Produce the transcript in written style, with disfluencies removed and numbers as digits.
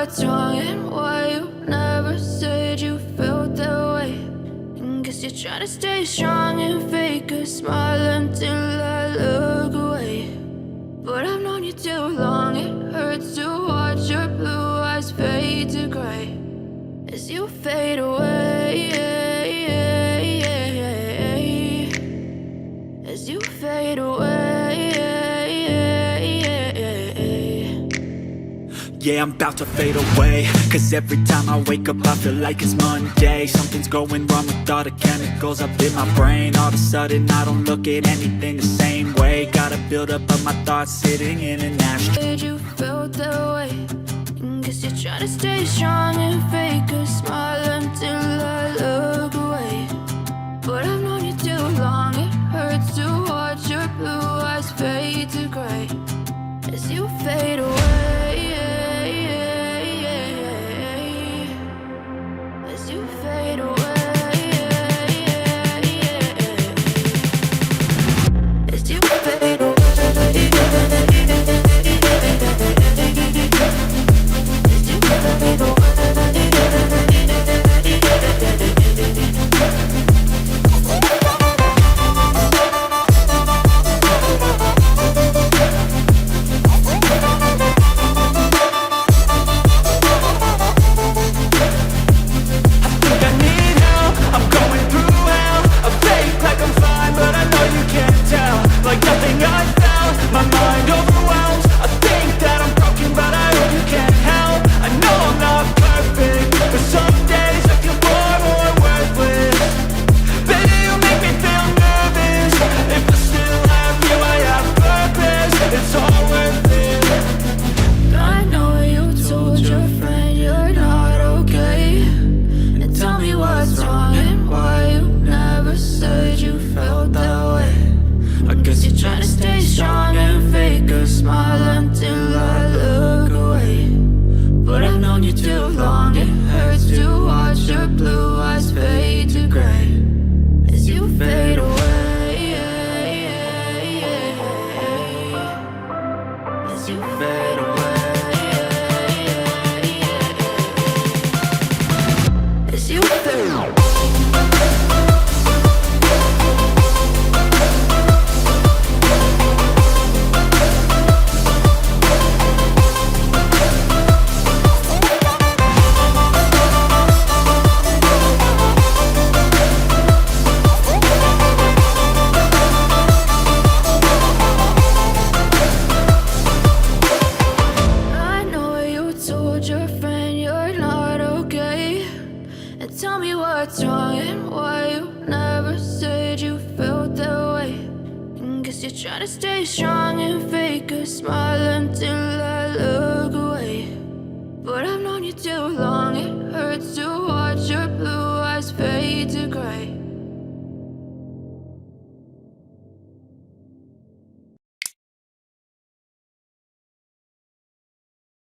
what's wrong and why you never said you felt that way. And guess you're trying to stay strong and fake a smile until I look away. But I've known you too long, it hurts to watch your blue eyes fade to gray as you fade away, as you fade away. Yeah, I'm about to fade away, cause every time I wake up I feel like it's Monday. Something's going wrong with all the chemicals up in my brain. All of a sudden I don't look at anything the same way. Got a build-up of my thoughts sitting in an ashtray. You felt that way, and guess you're trying to stay strong and fake a smile until I look away. But I've known you too long, it hurts to watch your blue eyes fade to gray as you fade away, as you fade away, as you fade away. What's wrong and why you never said you felt that way. And guess you're trying to stay strong and fake a smile until I look away. But I've known you too long, it hurts to watch your blue eyes fade to gray